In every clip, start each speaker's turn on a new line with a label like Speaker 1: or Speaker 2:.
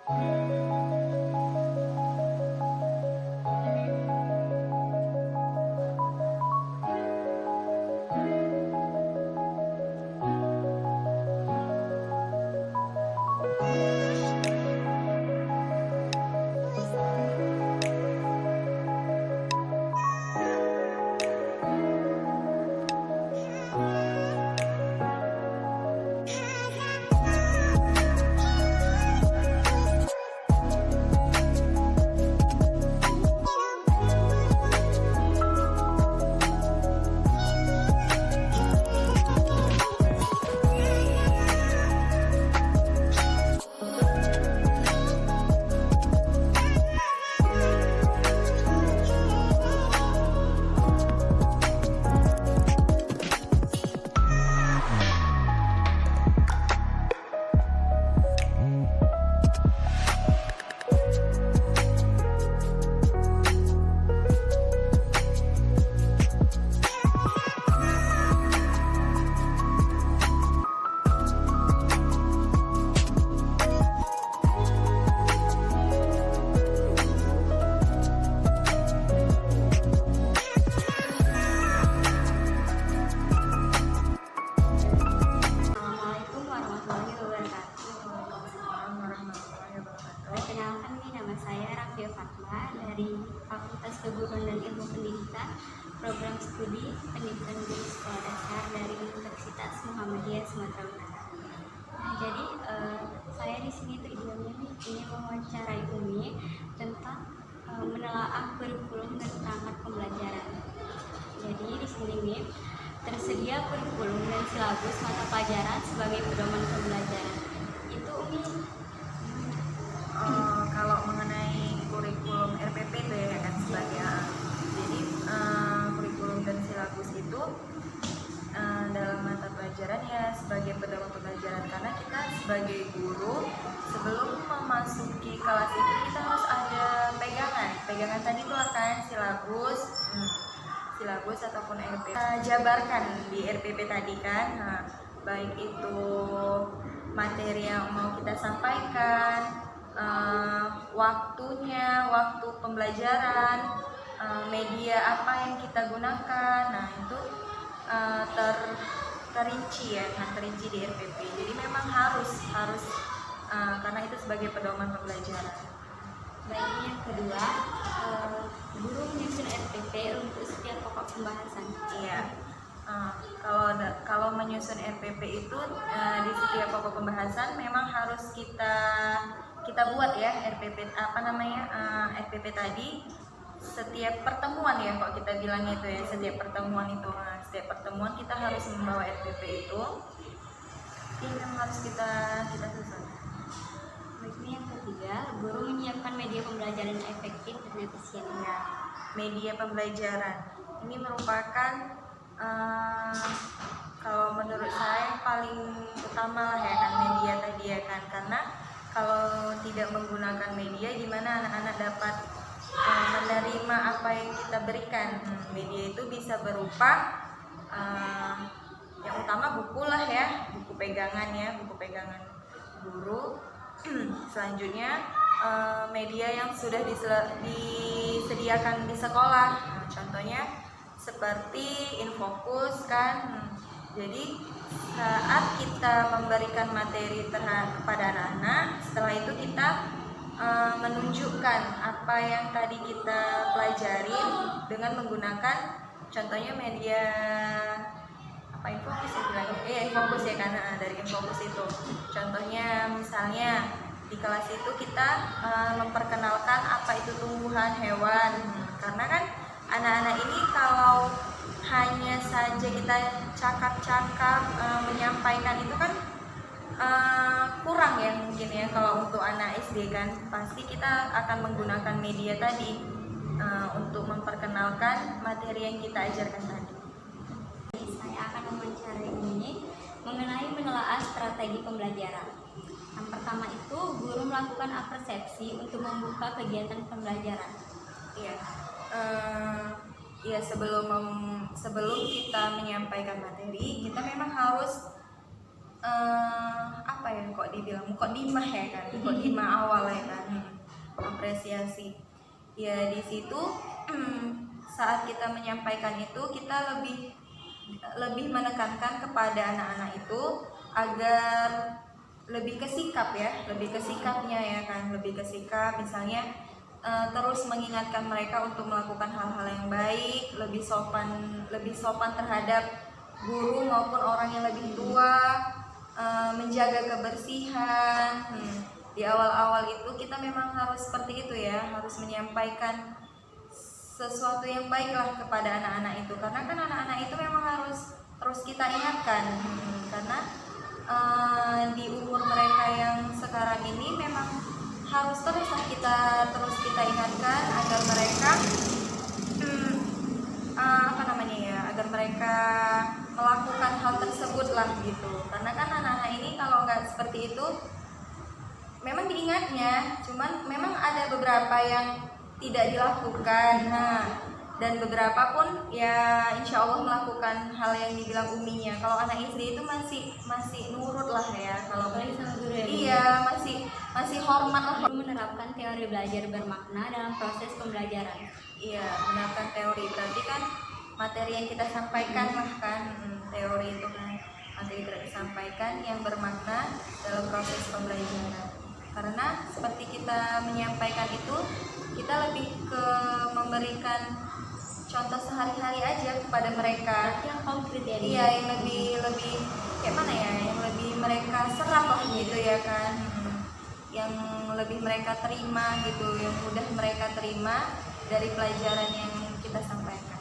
Speaker 1: Assalamualaikum warahmatullahi wabarakatuh. Perkenalkan, nih nama saya Rafia Fatma dari Fakultas Keguruan dan Ilmu Pendidikan, Program Studi Pendidikan Guru Sekolah Dasar dari Universitas Muhammadiyah Sumatera Utara. Nah, jadi saya di sini tujuannya ingin mewawancarai Umi tentang menelaah kurikulum dan perangkat pembelajaran. Jadi di sini nih tersedia kurikulum dan silabus mata pelajaran sebagai pedoman pembelajaran. Itu Umi.
Speaker 2: Kalau mengenai kurikulum RPP itu ya kan sebagai jadi kurikulum dan silabus itu dalam mata pelajaran ya sebagai pedoman pembelajaran, karena kita sebagai guru sebelum memasuki kelas itu kita harus ada pegangan tadi itu akan silabus ataupun RPP kita jabarkan di RPP tadi kan. Nah, baik itu materi yang mau kita sampaikan, waktu pembelajaran, media apa yang kita gunakan. Nah, itu terinci di RPP. Jadi memang harus karena itu sebagai pedoman pembelajaran.
Speaker 1: Baik, yang kedua, guru menyusun RPP untuk setiap pokok pembahasan.
Speaker 2: Iya. Kalau menyusun RPP itu di setiap pokok pembahasan memang harus kita buat ya RPP RPP tadi setiap pertemuan ya, kalau kita bilangnya itu ya setiap pertemuan kita harus membawa RPP itu. Ini memang harus kita susun.
Speaker 1: Baiknya yang ketiga, guru menyiapkan media pembelajaran yang efektif dan efisien.
Speaker 2: Ya, media pembelajaran ini merupakan kalau menurut saya paling utama lah ya kan media tadi ya kan, karena kalau tidak menggunakan media gimana anak-anak dapat menerima apa yang kita berikan. Media itu bisa berupa yang utama buku lah ya, buku pegangan guru. Selanjutnya media yang sudah disediakan di sekolah. Nah, contohnya seperti Infocus kan. Jadi saat kita memberikan materi kepada anak-anak, setelah itu kita menunjukkan apa yang tadi kita pelajarin dengan menggunakan contohnya media Infocus ya bilangnya, Infocus ya, karena dari Infocus itu contohnya misalnya di kelas itu kita memperkenalkan apa itu tumbuhan, hewan, karena kan anak-anak ini kalau hanya saja kita cakap-cakap menyampaikan itu kan kurang ya mungkin ya. Kalau untuk anak SD kan pasti kita akan menggunakan media tadi untuk memperkenalkan materi yang kita ajarkan tadi.
Speaker 1: Saya akan mewawancarai ini mengenai menelaah strategi pembelajaran. Yang pertama itu, guru melakukan apersepsi untuk membuka kegiatan pembelajaran.
Speaker 2: Iya, sebelum kita menyampaikan materi, kita memang harus apa ya, kok dibilang mukodimah ya kan, mukodimah awal ya kan, apresiasi ya. Di situ saat kita menyampaikan itu kita lebih menekankan kepada anak-anak itu agar lebih ke sikap ya, lebih ke sikapnya ya kan, lebih ke sikap, misalnya terus mengingatkan mereka untuk melakukan hal-hal yang baik, lebih sopan terhadap guru maupun orang yang lebih tua, menjaga kebersihan. Di awal-awal itu kita memang harus seperti itu ya, harus menyampaikan sesuatu yang baik lah kepada anak-anak itu, karena kan anak-anak itu memang harus terus kita ingatkan, karena di umur mereka yang sekarang ini memang harus terus kita ingatkan agar mereka agar mereka melakukan hal tersebut lah gitu. Karena kan anak-anak ini kalau nggak seperti itu memang diingatnya, cuman memang ada beberapa yang tidak dilakukan. Dan beberapa pun ya insya Allah melakukan hal yang dibilang uminya. Kalau anak SD itu masih nurut lah ya. Kalau
Speaker 1: sama guru ya.
Speaker 2: Iya, masih hormat lah.
Speaker 1: Menerapkan teori belajar bermakna dalam proses pembelajaran.
Speaker 2: Iya, menerapkan teori berarti kan materi yang kita sampaikan lah kan, teori itu kan materi yang disampaikan yang bermakna dalam proses pembelajaran. Karena seperti kita menyampaikan itu, kita lebih ke memberikan contoh sehari-hari aja kepada mereka.
Speaker 1: Yang konkret ya.
Speaker 2: Iya, yang lebih kayak mana ya, yang lebih mereka serap lah gitu ya kan, yang lebih mereka terima gitu, yang mudah mereka terima dari pelajaran yang kita sampaikan.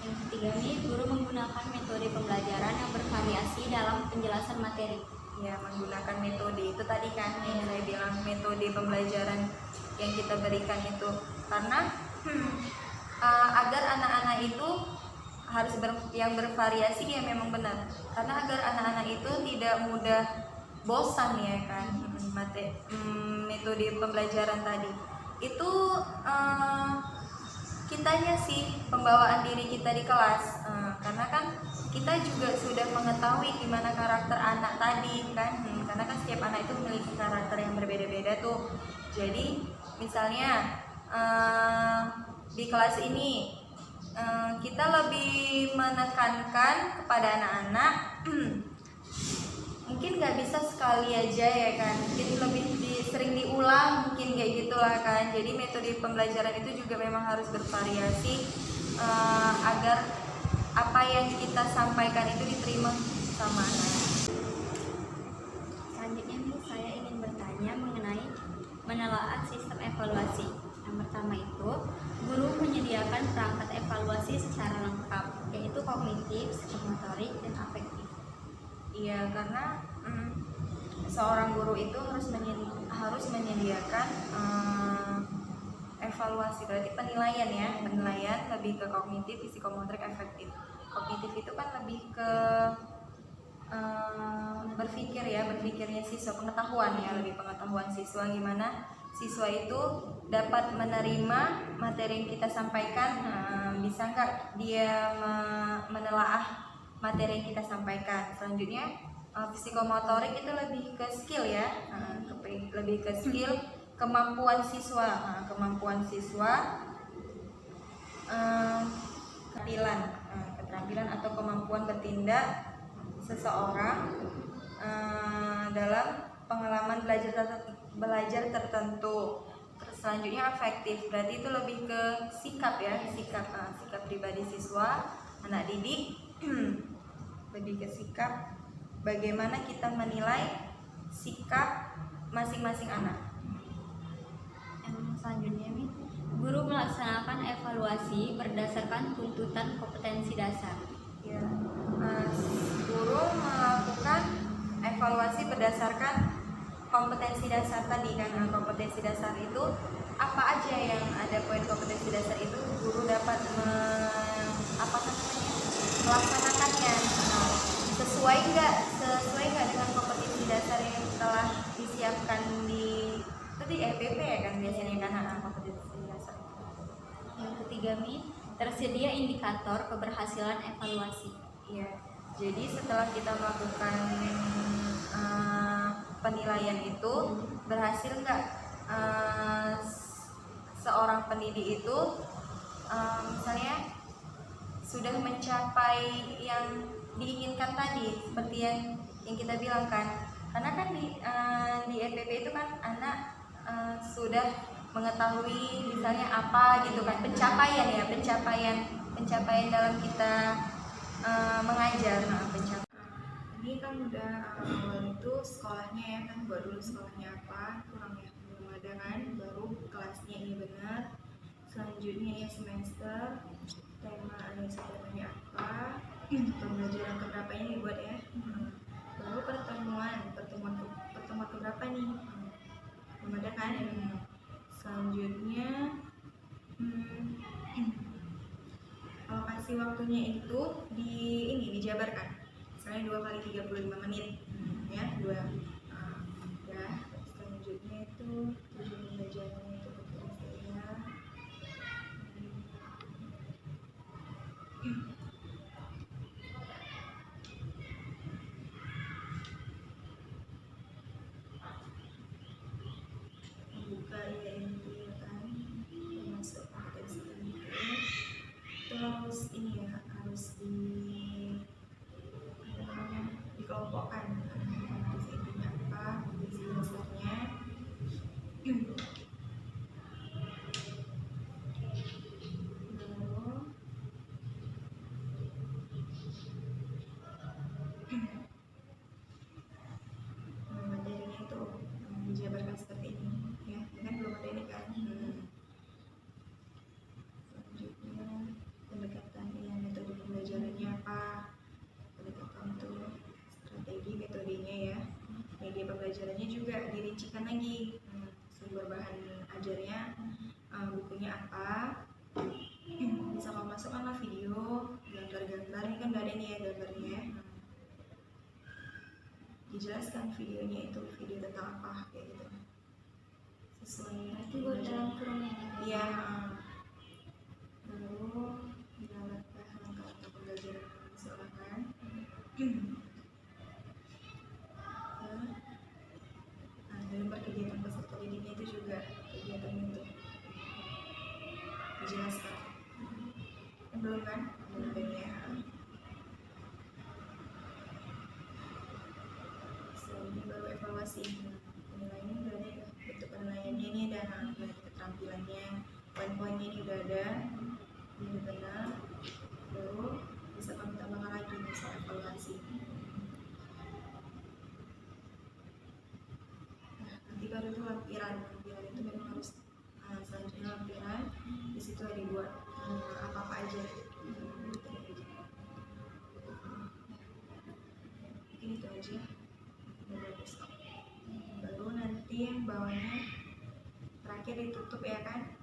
Speaker 1: Yang ketiga nih, guru menggunakan metode pembelajaran yang bervariasi dalam penjelasan materi.
Speaker 2: Ya, menggunakan metode itu tadi kan yang saya bilang, metode pembelajaran yang kita berikan itu karena agar anak-anak itu harus yang bervariasi ya, memang benar, karena agar anak-anak itu tidak mudah bosan ya kan. Metode pembelajaran tadi itu kitanya sih, pembawaan diri kita di kelas, karena kan kita juga sudah mengetahui gimana karakter anak tadi kan, karena kan setiap anak itu memiliki karakter yang berbeda-beda tuh. Jadi misalnya di kelas ini kita lebih menekankan kepada anak-anak mungkin nggak bisa sekali aja ya kan, mungkin lebih sering diulang, mungkin kayak gitulah kan. Jadi metode pembelajaran itu juga memang harus bervariasi agar apa yang kita sampaikan itu diterima sama anak.
Speaker 1: Selanjutnya nih, saya ingin bertanya mengenai menelaah sistem evaluasi. Yang pertama itu, guru menyediakan perangkat evaluasi secara lengkap, yaitu kognitif, psikomotorik, dan afektif.
Speaker 2: Iya, karena seorang guru itu harus menyediakan evaluasi, berarti penilaian ya, penilaian lebih ke kognitif, psikomotorik, afektif. Kognitif itu kan lebih ke berpikirnya siswa, pengetahuan ya, lebih pengetahuan siswa, gimana siswa itu dapat menerima materi yang kita sampaikan, bisa nggak dia menelaah materi yang kita sampaikan. Selanjutnya psikomotorik itu lebih ke skill ya, lebih ke skill, kemampuan siswa, keterampilan atau kemampuan bertindak seseorang dalam pengalaman belajar tertentu. Terus selanjutnya afektif, berarti itu lebih ke sikap ya, sikap pribadi siswa, anak didik. Lebih ke sikap, bagaimana kita menilai sikap masing-masing anak.
Speaker 1: Yang selanjutnya nih, guru melaksanakan evaluasi berdasarkan tuntutan kompetensi dasar.
Speaker 2: Ya, guru melakukan evaluasi berdasarkan kompetensi dasar tadi kan. Kompetensi dasar itu apa aja yang ada, poin kompetensi dasar itu guru dapat melaksanakannya. Sesuai nggak dengan kompetensi dasar yang telah disiapkan di EPP ya kan, biasanya kan kompetensi dasar.
Speaker 1: Yang ketiga nih, tersedia indikator keberhasilan evaluasi.
Speaker 2: Iya, Jadi setelah kita melakukan penilaian itu, berhasil nggak seorang pendidik itu misalnya sudah mencapai yang diinginkan tadi, seperti yang kita bilang kan. Karena kan di EPP itu kan anak sudah mengetahui misalnya apa gitu kan, pencapaian dalam kita mengajar. Ini kan udah awal itu sekolahnya ya kan, buat dulu sekolahnya apa kurang ya, belum ada kan, baru kelasnya ini benar. Selanjutnya ya semester, tema temanya apa, pembelajaran keberapa ini dibuat ya. Baru pertemuan keberapa nih, belum ada kan. Selanjutnya alokasi waktunya itu dijabarkan. Misalnya 2 kali 35 menit ya, 2. Ya, selanjutnya itu tujuan pembelajarannya itu saya. Buka ya ini kan, masuk kompetensi ini. Terus ini ya harus dikelompokkan kompetisi intinya apa, kompetisi dasarnya. Materinya itu dijabarkan seperti ini ya, kan belum ada ini kan. Selanjutnya pendekatan yang metode pembelajarannya apa, pendekatan untuk strategi metodenya ya, media pembelajarannya juga dirincikan lagi, sumber bahan ajarnya, bukunya apa. Bisa kamu masukkanlah video, gambar-gambar, ini kan gak ada nih ya gambarnya. Dijelaskan videonya itu video tentang apa kayak gitu, sesuai
Speaker 1: Itu buat dalam kurungnya.
Speaker 2: Iya. Lalu dilakukan langkah pembelajaran silakan. Dalam kegiatan peserta didiknya itu juga kegiatan itu dijelaskan. Belum kan? Belum ya. Ini baru evaluasi. Penilaiannya udah ada ya. Bentuk penilaiannya ini ada, keterampilannya, poin-poinnya ini udah ada. Ini benar. Baru bisa kami tambahkan lagi misal evaluasi. Nanti baru itu lampiran itu memang harus selanjutnya lampiran. Di situ ada dibuat apa-apa aja. Mungkin itu aja. Bagus kok. Baru nanti yang bawahnya terakhir ditutup ya kan.